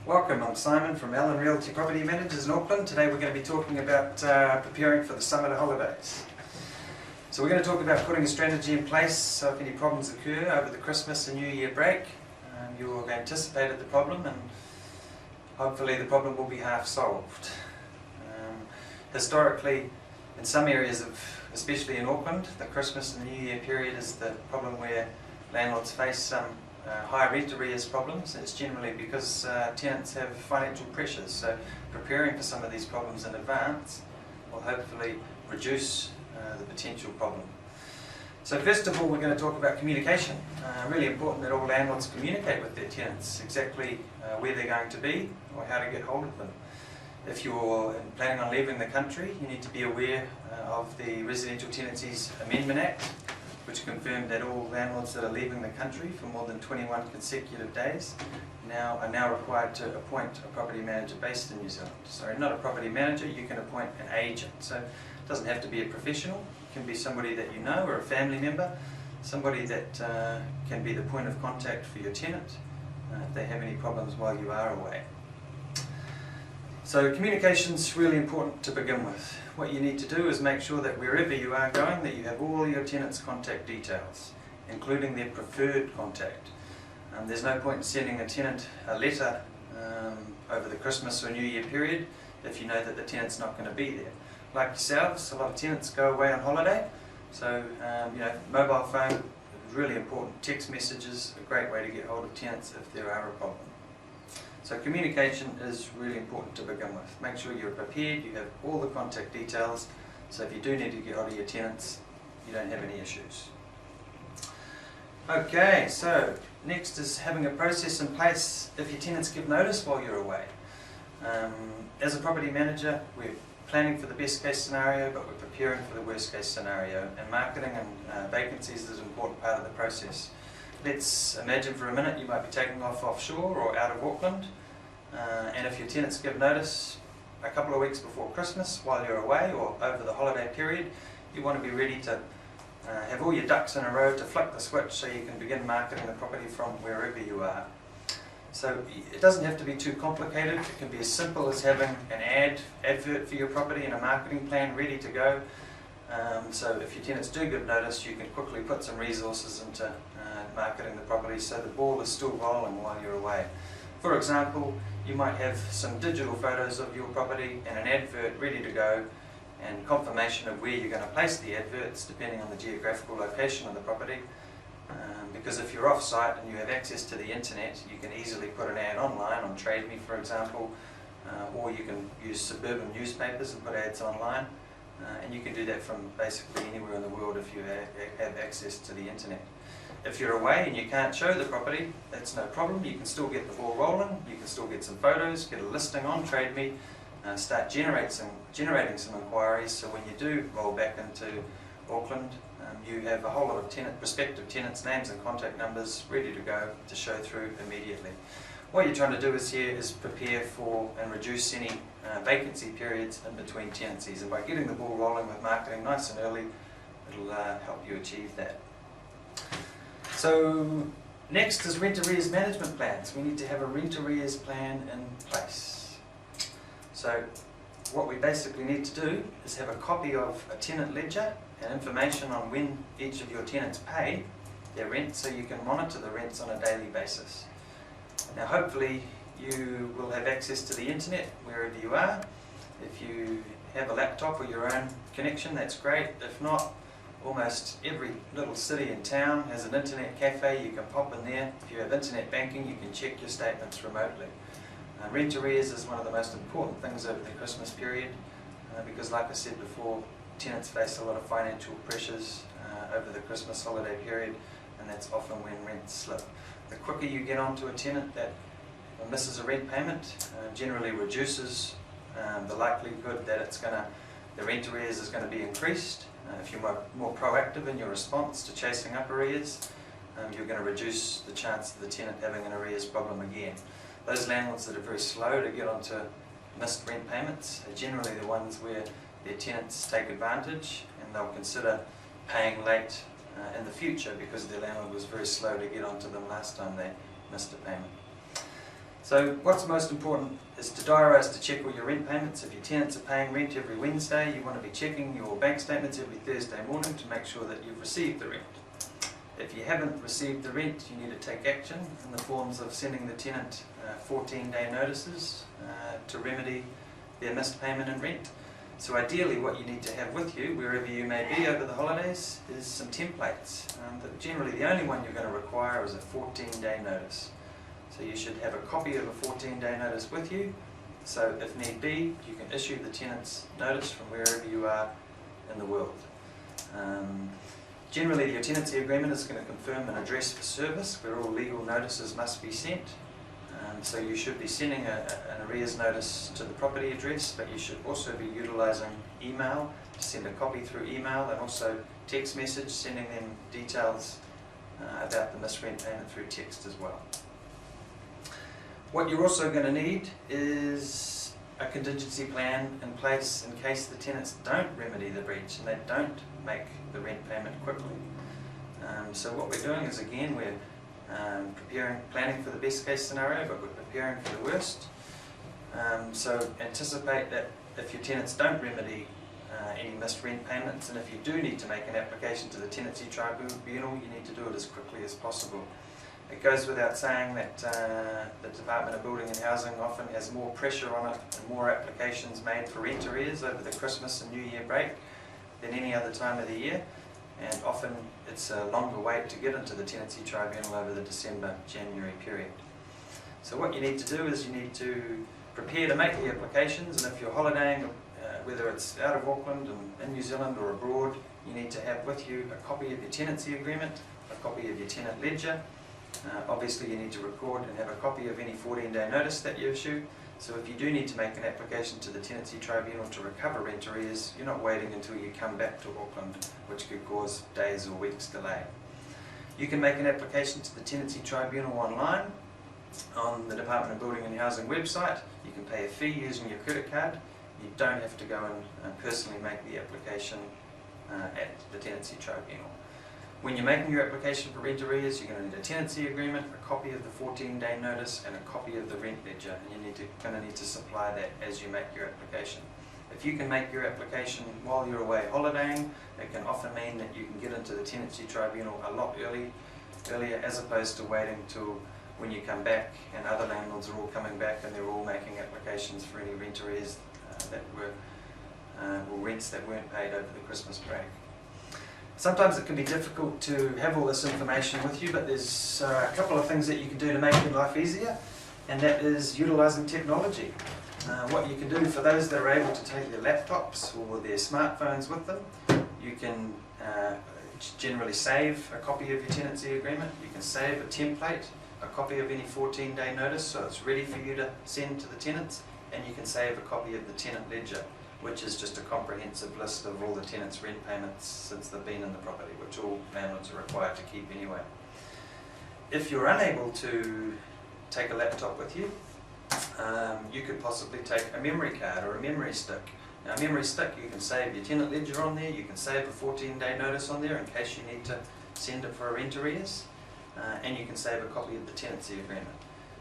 Welcome, I'm Simon from Allen Realty Property Managers in Auckland. Today we're going to be talking about preparing for the summer holidays. So we're going to talk about putting a strategy in place so if any problems occur over the Christmas and New Year break, you will have anticipated the problem and hopefully the problem will be half solved. Historically, in some areas especially in Auckland, the Christmas and the New Year period is the problem where landlords face some high rent arrears problems. It's generally because tenants have financial pressures, so preparing for some of these problems in advance will hopefully reduce the potential problem. So first of all, we're going to talk about communication. Really important that all landlords communicate with their tenants exactly where they're going to be or how to get hold of them. If you're planning on leaving the country, you need to be aware of the Residential Tenancies Amendment Act, which confirmed that all landlords that are leaving the country for more than 21 consecutive days are now required to appoint a property manager based in New Zealand. Sorry, not a property manager, you can appoint an agent. So it doesn't have to be a professional, it can be somebody that you know or a family member, somebody that can be the point of contact for your tenant if they have any problems while you are away. So communication's really important to begin with. What you need to do is make sure that wherever you are going, that you have all your tenants' contact details, including their preferred contact. There's no point in sending a tenant a letter over the Christmas or New Year period if you know that the tenant's not going to be there. Like yourselves, a lot of tenants go away on holiday, so mobile phone is really important. Text messages are a great way to get hold of tenants if there are a problem. So communication is really important to begin with. Make sure you're prepared, you have all the contact details, so if you do need to get hold of your tenants, you don't have any issues. Okay, so next is having a process in place if your tenants give notice while you're away. As a property manager, we're planning for the best case scenario, but we're preparing for the worst case scenario, and marketing and vacancies is an important part of the process. Let's imagine for a minute you might be taking off offshore or out of Auckland, and if your tenants give notice a couple of weeks before Christmas while you're away or over the holiday period, you want to be ready to have all your ducks in a row to flick the switch so you can begin marketing the property from wherever you are. So it doesn't have to be too complicated. It can be as simple as having an advert for your property and a marketing plan ready to go. So if your tenants do give notice, you can quickly put some resources into marketing the property so the ball is still rolling while you're away. For example, you might have some digital photos of your property and an advert ready to go and confirmation of where you're going to place the adverts depending on the geographical location of the property. Because if you're off-site and you have access to the internet, you can easily put an ad online on Trade Me, for example, or you can use suburban newspapers and put ads online. And you can do that from basically anywhere in the world if you have access to the internet. If you're away and you can't show the property, that's no problem. You can still get the ball rolling, you can still get some photos, get a listing on Trade Me, start generating some inquiries, so when you do roll back into Auckland, you have a whole lot of prospective tenants' names and contact numbers ready to go to show through immediately. What you're trying to do is prepare for and reduce any vacancy periods in between tenancies, and by getting the ball rolling with marketing nice and early, it'll help you achieve that. So next is rent arrears management plans. We need to have a rent arrears plan in place. So what we basically need to do is have a copy of a tenant ledger and information on when each of your tenants pay their rent, so you can monitor the rents on a daily basis. Now hopefully you will have access to the internet wherever you are. If you have a laptop or your own connection, that's great. If not, almost every little city and town has an internet cafe. You can pop in there. If you have internet banking, you can check your statements remotely. Rent arrears is one of the most important things over the Christmas period because, like I said before, tenants face a lot of financial pressures over the Christmas holiday period, and that's often when rents slip. The quicker you get onto a tenant that misses a rent payment, generally reduces the likelihood that the rent arrears is going to be increased. If you're more proactive in your response to chasing up arrears, you're going to reduce the chance of the tenant having an arrears problem again. Those landlords that are very slow to get onto missed rent payments are generally the ones where their tenants take advantage and they'll consider paying late in the future because their landlord was very slow to get onto them last time they missed a payment. So what's most important is to diarise to check all your rent payments. If your tenants are paying rent every Wednesday, you want to be checking your bank statements every Thursday morning to make sure that you've received the rent. If you haven't received the rent, you need to take action in the forms of sending the tenant 14-day notices to remedy their missed payment and rent. So ideally what you need to have with you, wherever you may be over the holidays, is some templates. But generally the only one you're going to require is a 14-day notice. So you should have a copy of a 14-day notice with you, so if need be, you can issue the tenant's notice from wherever you are in the world. Generally your tenancy agreement is going to confirm an address for service where all legal notices must be sent. So you should be sending an arrears notice to the property address, but you should also be utilising email to send a copy through email, and also text message, sending them details about the missed rent payment through text as well. What you're also going to need is a contingency plan in place in case the tenants don't remedy the breach and they don't make the rent payment quickly. So what we're doing is, again, we're planning for the best case scenario, but we're preparing for the worst. So anticipate that if your tenants don't remedy any missed rent payments, and if you do need to make an application to the tenancy tribunal, you need to do it as quickly as possible. It goes without saying that the Department of Building and Housing often has more pressure on it and more applications made for rent arrears over the Christmas and New Year break than any other time of the year, and often it's a longer wait to get into the tenancy tribunal over the December-January period. So what you need to do is you need to prepare to make the applications, and if you're holidaying, whether it's out of Auckland and in New Zealand or abroad, you need to have with you a copy of your tenancy agreement, a copy of your tenant ledger. Obviously you need to record and have a copy of any 14-day notice that you issue. So if you do need to make an application to the tenancy tribunal to recover rent arrears, you're not waiting until you come back to Auckland, which could cause days or weeks delay. You can make an application to the tenancy tribunal online on the Department of Building and Housing website. You can pay a fee using your credit card. You don't have to go and personally make the application at the tenancy tribunal. When you're making your application for rent arrears, you're going to need a tenancy agreement, a copy of the 14-day notice, and a copy of the rent ledger, and you're going to need to supply that as you make your application. If you can make your application while you're away holidaying, it can often mean that you can get into the tenancy tribunal a lot earlier, as opposed to waiting till when you come back and other landlords are all coming back and they're all making applications for any rent arrears or rents that weren't paid over the Christmas break. Sometimes it can be difficult to have all this information with you, but there's a couple of things that you can do to make your life easier, and that is utilising technology. What you can do for those that are able to take their laptops or their smartphones with them, you can generally save a copy of your tenancy agreement. You can save a template, a copy of any 14-day notice, so it's ready for you to send to the tenants, and you can save a copy of the tenant ledger, which is just a comprehensive list of all the tenants' rent payments since they've been in the property, which all landlords are required to keep anyway. If you're unable to take a laptop with you, you could possibly take a memory card or a memory stick. Now, a memory stick, you can save your tenant ledger on there, you can save a 14-day notice on there in case you need to send it for a rent arrears, and you can save a copy of the tenancy agreement.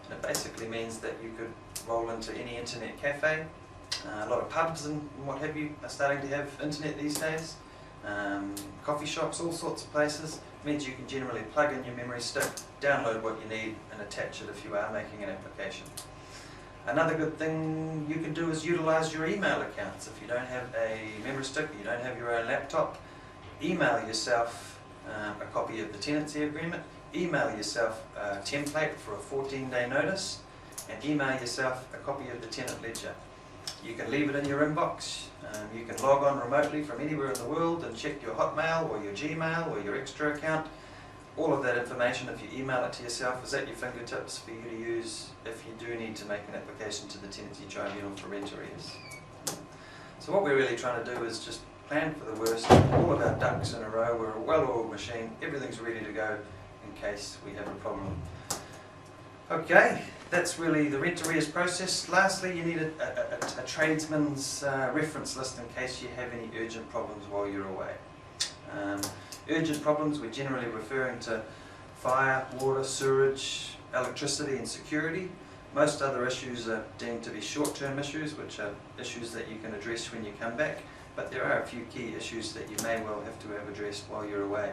And it basically means that you could roll into any internet cafe. A lot of pubs and what have you are starting to have internet these days. Coffee shops, all sorts of places. It means you can generally plug in your memory stick, download what you need, and attach it if you are making an application. Another good thing you can do is utilise your email accounts. If you don't have a memory stick, you don't have your own laptop, email yourself a copy of the tenancy agreement, email yourself a template for a 14-day notice, and email yourself a copy of the tenant ledger. You can leave it in your inbox. You can log on remotely from anywhere in the world and check your Hotmail or your Gmail or your Extra account. All of that information, if you email it to yourself, is at your fingertips for you to use if you do need to make an application to the tenancy tribunal for rent arrears. So what we're really trying to do is just plan for the worst, all of our ducks in a row. We're a well-oiled machine, everything's ready to go in case we have a problem. Okay, that's really the rent arrears process. Lastly, you need a tradesman's reference list in case you have any urgent problems while you're away. Urgent problems, we're generally referring to fire, water, sewerage, electricity and security. Most other issues are deemed to be short-term issues, which are issues that you can address when you come back, but there are a few key issues that you may well have to have addressed while you're away.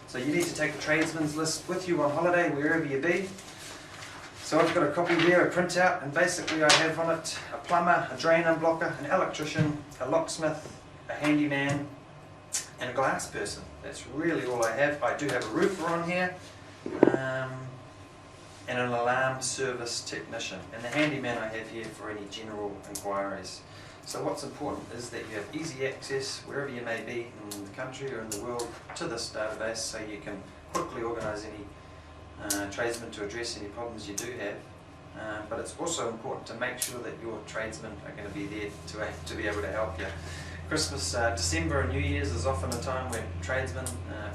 So you need to take a tradesman's list with you on holiday, wherever you be. So I've got a copy here, a printout, and basically I have on it a plumber, a drain unblocker, an electrician, a locksmith, a handyman, and a glass person. That's really all I have. I do have a roofer on here, and an alarm service technician. And the handyman I have here for any general inquiries. So what's important is that you have easy access, wherever you may be in the country or in the world, to this database, so you can quickly organise any tradesmen to address any problems you do have. But it's also important to make sure that your tradesmen are going to be there to be able to help you. Christmas, December and New Year's is often a time when tradesmen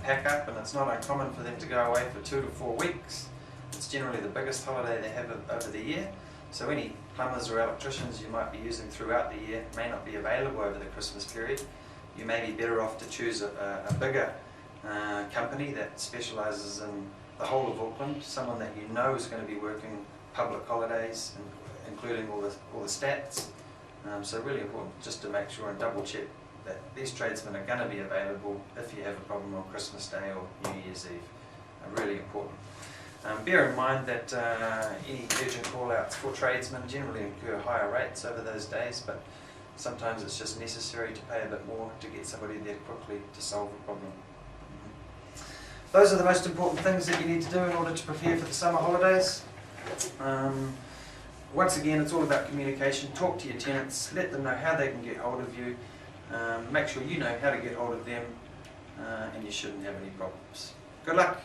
pack up, and it's not uncommon for them to go away for 2 to 4 weeks. It's generally the biggest holiday they have over the year. So any plumbers or electricians you might be using throughout the year may not be available over the Christmas period. You may be better off to choose a bigger company that specialises in the whole of Auckland, someone that you know is going to be working public holidays, including all the stats. So really important just to make sure and double check that these tradesmen are going to be available if you have a problem on Christmas Day or New Year's Eve. Really important. Bear in mind that any urgent call-outs for tradesmen generally incur higher rates over those days, but sometimes it's just necessary to pay a bit more to get somebody there quickly to solve a problem. Those are the most important things that you need to do in order to prepare for the summer holidays. Once again, it's all about communication. Talk to your tenants, let them know how they can get hold of you, make sure you know how to get hold of them, and you shouldn't have any problems. Good luck!